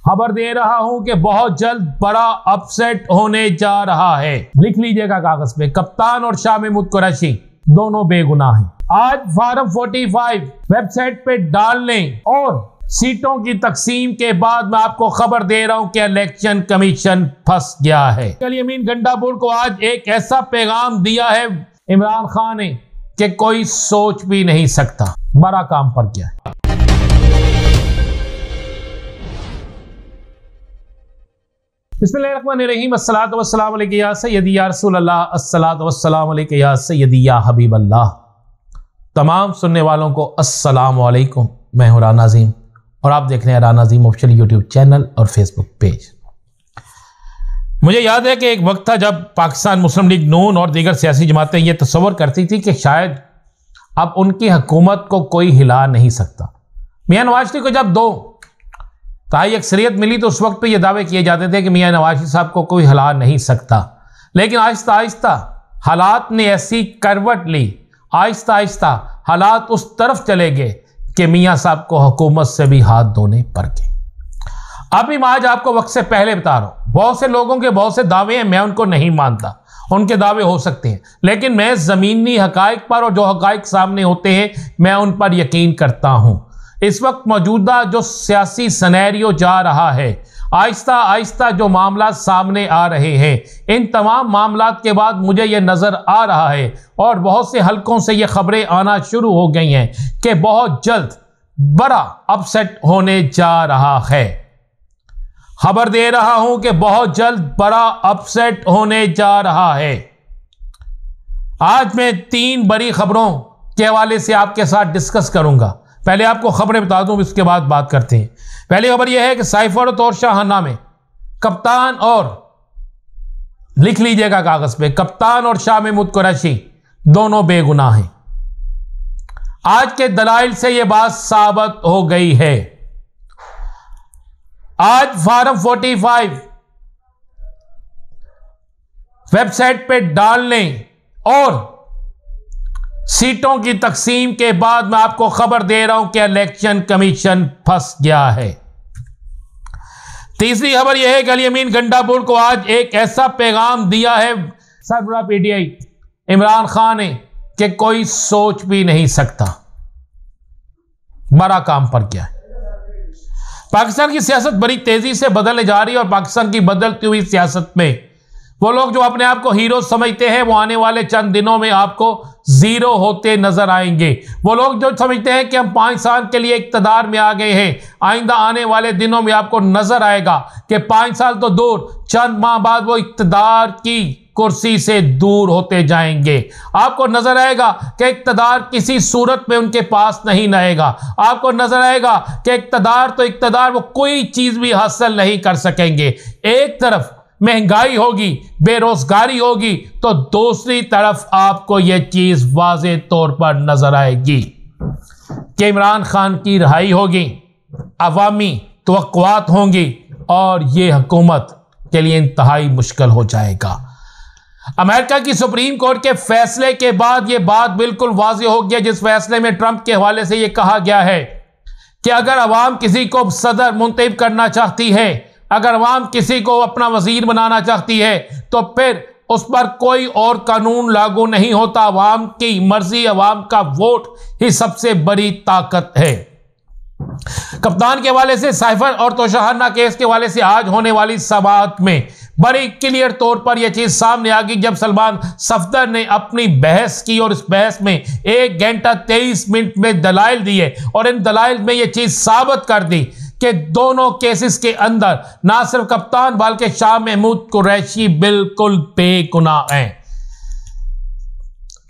खबर दे रहा हूं कि बहुत जल्द बड़ा अपसेट होने जा रहा है। लिख लीजिएगा कागज पे, कप्तान और शाह महमूद कुरैशी दोनों बेगुनाह हैं। आज फॉर्म 45 वेबसाइट पे डालने और सीटों की तकसीम के बाद मैं आपको खबर दे रहा हूं कि इलेक्शन कमीशन फंस गया है। यमीन गंडापुर को आज एक ऐसा पैगाम दिया है इमरान खान ने कि कोई सोच भी नहीं सकता। बड़ा काम पर गया है। बिस्मिल्लाहिर्रहमानिर्रहीम, अस्सलातु वस्सलामु अलैका या सय्यदी या रसूल अल्लाह, अस्सलातु वस्सलामु अलैका या सय्यदी या हबीब अल्लाह। तमाम सुनने वालों को अस्सलामु अलैकुम। मैं हूं राना अज़ीम और आप देख रहे हैं राना अज़ीम ऑफिशियल यूट्यूब चैनल और फेसबुक पेज। मुझे याद है कि एक वक्त था जब पाकिस्तान मुस्लिम लीग नून और दीगर सियासी जमातें ये तस्वर करती थी कि शायद अब उनकी हुकूमत को कोई हिला नहीं सकता। मियां नवाज शरीफ को जब 2 ताई अक्सरियत मिली तो उस वक्त पे ये दावे किए जाते थे कि मियां नवाज शरीफ साहब को कोई हिला नहीं सकता, लेकिन आहिस्ता आहिस्ता हालात ने ऐसी करवट ली, आहिस्ता आहिस्ता हालात उस तरफ चले गए कि मियां साहब को हुकूमत से भी हाथ धोने पड़ गए। अभी मैं आज आपको वक्त से पहले बता रहा हूं, बहुत से लोगों के बहुत से दावे हैं, मैं उनको नहीं मानता, उनके दावे हो सकते हैं, लेकिन मैं जमीनी हकाइक पर और जो हकाइक सामने होते हैं मैं उन पर यकीन करता हूं। इस वक्त मौजूदा जो सियासी सिनेरियो जा रहा है, आहिस्ता आहिस्ता जो मामला सामने आ रहे हैं, इन तमाम मामलात के बाद मुझे ये नज़र आ रहा है और बहुत से हलकों से ये खबरें आना शुरू हो गई हैं कि बहुत जल्द बड़ा अपसेट होने जा रहा है। खबर दे रहा हूं कि बहुत जल्द बड़ा अपसेट होने जा रहा है। आज मैं 3 बड़ी खबरों के हवाले से आपके साथ डिस्कस करूंगा। पहले आपको खबरें बता दूं, इसके बाद बात करते हैं। पहली खबर यह है कि साइफर और शाहना में कप्तान और, लिख लीजिएगा कागज पे, कप्तान और शाह महमूद कुरैशी दोनों बेगुनाह हैं। आज के दलाइल से यह बात साबित हो गई है। आज फॉर्म 45 वेबसाइट पे डालने और सीटों की तकसीम के बाद मैं आपको खबर दे रहा हूं कि इलेक्शन कमीशन फंस गया है। तीसरी खबर यह है कि यमीन गंडापुर को आज एक ऐसा पैगाम दिया है सरबराह पीटीआई इमरान खान ने कि कोई सोच भी नहीं सकता। बड़ा काम पर गया है। पाकिस्तान की सियासत बड़ी तेजी से बदलने जा रही है और पाकिस्तान की बदलती हुई सियासत में वो लोग जो अपने आप को हीरो समझते हैं वो आने वाले चंद दिनों में आपको जीरो होते नजर आएंगे। वो लोग जो समझते हैं कि हम 5 साल के लिए इक्तदार में आ गए हैं, आइंदा आने वाले दिनों में आपको नजर आएगा कि 5 साल तो दूर, चंद माह बाद वो इक्तदार की कुर्सी से दूर होते जाएंगे। आपको नजर आएगा कि इक्तदार किसी सूरत में उनके पास नहीं रहेगा। आपको नजर आएगा कि इक्तदार वो कोई चीज भी हासिल नहीं कर सकेंगे। एक तरफ महंगाई होगी, बेरोजगारी होगी, तो दूसरी तरफ आपको यह चीज वाज़े तौर पर नजर आएगी कि इमरान खान की रिहाई होगी, अवामी तवक्कुआत होंगी और यह हुकूमत के लिए इंतहाई मुश्किल हो जाएगा। अमेरिका की सुप्रीम कोर्ट के फैसले के बाद यह बात बिल्कुल वाज़े हो गया, जिस फैसले में ट्रंप के हवाले से यह कहा गया है कि अगर अवाम किसी को सदर मुंतखब करना चाहती है, अगर अवाम किसी को अपना वजीर बनाना चाहती है, तो फिर उस पर कोई और कानून लागू नहीं होता। अवाम की मर्जी, अवाम का वोट ही सबसे बड़ी ताकत है। कप्तान के हवाले से साइफर और तोशाहाना केस के हवाले से आज होने वाली समाअत में बड़ी क्लियर तौर पर यह चीज सामने आ गई जब सलमान सफदर ने अपनी बहस की और इस बहस में 1 घंटा 23 मिनट में दलाइल दिए और इन दलाइल में यह चीज साबित कर दी कि दोनों केसेस के अंदर ना सिर्फ कप्तान बल्कि शाह महमूद कुरैशी बिल्कुल बेगुनाह हैं।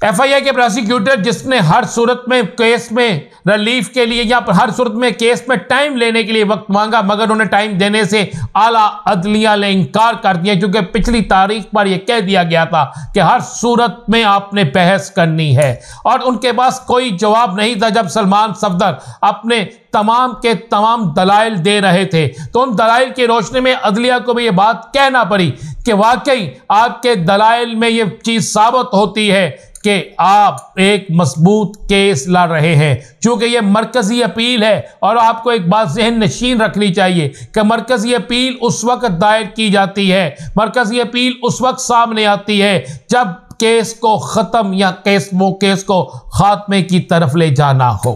एफआईए के प्रोसिक्यूटर जिसने हर सूरत में केस में रिलीफ के लिए या हर सूरत में केस में टाइम लेने के लिए वक्त मांगा, मगर उन्हें टाइम देने से आला अदलिया ने इनकार कर दिया, क्योंकि पिछली तारीख पर यह कह दिया गया था कि हर सूरत में आपने बहस करनी है और उनके पास कोई जवाब नहीं था। जब सलमान सफदर अपने तमाम के तमाम दलाइल दे रहे थे तो उन दलाइल की रोशनी में अदलिया को भी यह बात कहना पड़ी कि वाकई आपके दलाइल में यह चीज साबित होती है कि आप एक मजबूत केस लड़ रहे हैं। चूंकि यह मरकजी अपील है और आपको एक बात ज़हन नशीन रखनी चाहिए कि मरकजी अपील उस वक्त दायर की जाती है, मरकजी अपील उस वक्त सामने आती है जब केस को ख़त्म या केस को खात्मे की तरफ ले जाना हो।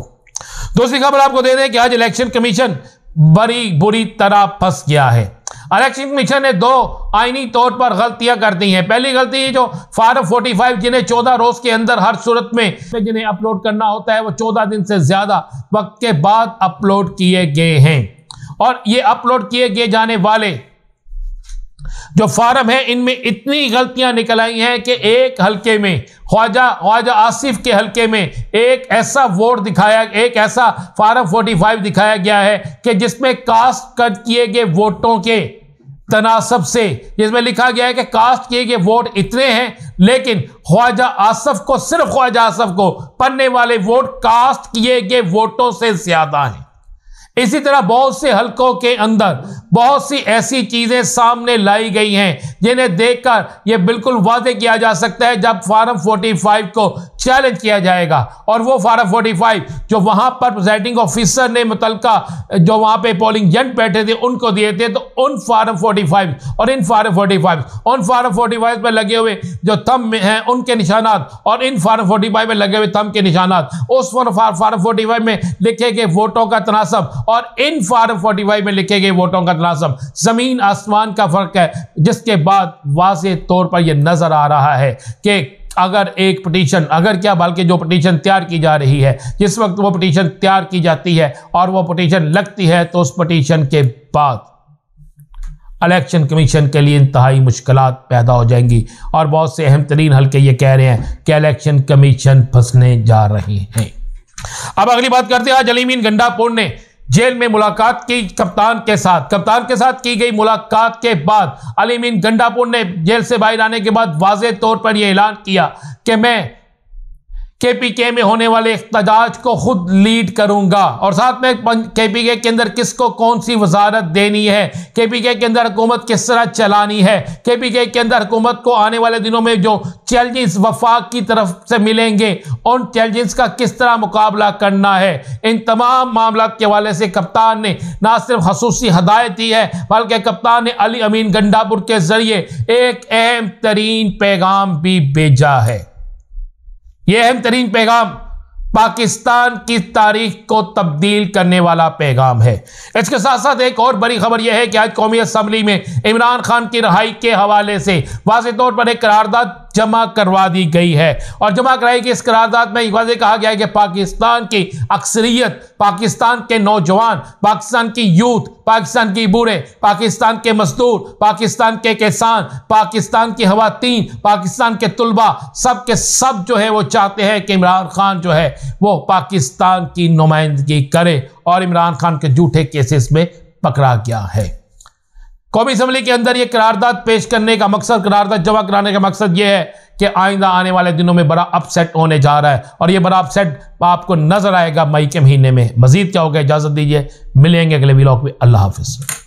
दूसरी खबर आपको दे दें कि आज इलेक्शन कमीशन बड़ी बुरी तरह फंस गया है। इलेक्शन कमीशन ने 2 आईनी तौर पर गलतियां कर दी हैं। पहली गलती है जो फार्म 45 जिन्हें 14 रोज के अंदर हर सूरत में जिन्हें अपलोड करना होता है वो 14 दिन से ज्यादा वक्त के बाद अपलोड किए गए हैं। और ये अपलोड किए गए जाने वाले जो फार्म है इनमें इतनी गलतियां निकल आई हैं कि एक हल्के में ख्वाजा आसिफ के हल्के में एक ऐसा वोट दिखाया, एक ऐसा फार्म 45 दिखाया गया है कि जिसमें कास्ट कट किए गए वोटों के तनासब से, जिसमें लिखा गया है कि कास्ट किए गए वोट इतने हैं लेकिन ख्वाजा आसिफ को, सिर्फ ख्वाजा आसिफ को पढ़ने वाले वोट कास्ट किए गए वोटों से ज्यादा हैं। इसी तरह बहुत से हलकों के अंदर बहुत सी ऐसी चीजें सामने लाई गई हैं जिन्हें देखकर यह बिल्कुल वादे किया जा सकता है जब फार्म 45 को चैलेंज किया जाएगा और वो फार्म 45 जो वहां पर प्रिजाइडिंग ऑफिसर ने मुतलका जो वहां पे पोलिंग एजेंट बैठे थे उनको दिए थे, तो उन फार्म 45 और इन फार्म 45 उन फार्म 45 में लगे हुए जो थंब हैं उनके निशानात और इन फार्म 45 में लगे हुए थंब के निशानात, उस फार्म 45 में लिखे गए वोटों का तनासब और इन फार्म 45 में लिखे गए वोटों का तनासब जमीन आसमान का फर्क है। जिसके बाद वाज़ेह तौर पर यह नजर आ रहा है कि अगर एक पिटीशन, अगर क्या बल्कि जो पिटीशन तैयार की जा रही है, जिस वक्त वो पिटीशन तैयार की जाती है और वो पिटीशन लगती है तो उस पिटीशन के बाद इलेक्शन कमीशन के लिए इंतहाई मुश्किलात पैदा हो जाएंगी और बहुत से अहम तरीन हल्के ये कह रहे हैं कि इलेक्शन कमीशन फंसने जा रहे हैं। अब अगली बात करते हैं। आज अलीमीन गंडापुर ने जेल में मुलाकात की कप्तान के साथ की गई मुलाकात के बाद अलीमीन गंडापुर ने जेल से बाहर आने के बाद वाज़ेह तौर पर यह ऐलान किया कि मैं केपीके में होने वाले इख्तिजाज को खुद लीड करूंगा और साथ में केपीके के अंदर किसको कौन सी वजारत देनी है, केपीके के अंदर हुकूमत किस तरह चलानी है, केपीके के अंदर हुकूमत को आने वाले दिनों में जो चैलेंजेस वफाक की तरफ से मिलेंगे उन चैलेंजेस का किस तरह मुकाबला करना है। इन तमाम मामला के हवाले से कप्तान ने ना सिर्फ खसूसी हदायत दी है बल्कि कप्तान ने अलीमीन गंडापुर के जरिए एक अहम तरीन पैगाम भी भेजा है। यह अहम तरीन पैगाम पाकिस्तान की तारीख को तब्दील करने वाला पैगाम है। इसके साथ साथ एक और बड़ी खबर यह है कि आज कौमी असम्बली में इमरान खान की रिहाई के हवाले से वाज़ेह तौर पर एक करारदाद जमा करवा दी गई है और जमा कराई गई इस करारदाद में वाज़ेह कहा गया है कि पाकिस्तान की अक्सरियत, पाकिस्तान के नौजवान, पाकिस्तान की यूथ, पाकिस्तान की बूढ़े, पाकिस्तान के मजदूर, पाकिस्तान के किसान, पाकिस्तान की खवातीन, पाकिस्तान के तुलबा, सब के सब जो है वो चाहते हैं कि इमरान खान जो है वो पाकिस्तान की नुमाइंदगी करे और इमरान खान के झूठे केसेस में पकड़ा गया है। कौमी असम्बली के अंदर यह करारदाद पेश करने का मकसद, करारदाद जमा कराने का मकसद यह है कि आइंदा आने वाले दिनों में बड़ा अपसेट होने जा रहा है और यह बड़ा अपसेट आपको नजर आएगा मई के महीने में। मजीद क्या होगा, इजाजत दीजिए, मिलेंगे अगले व्लॉग में। अल्लाह हाफिज।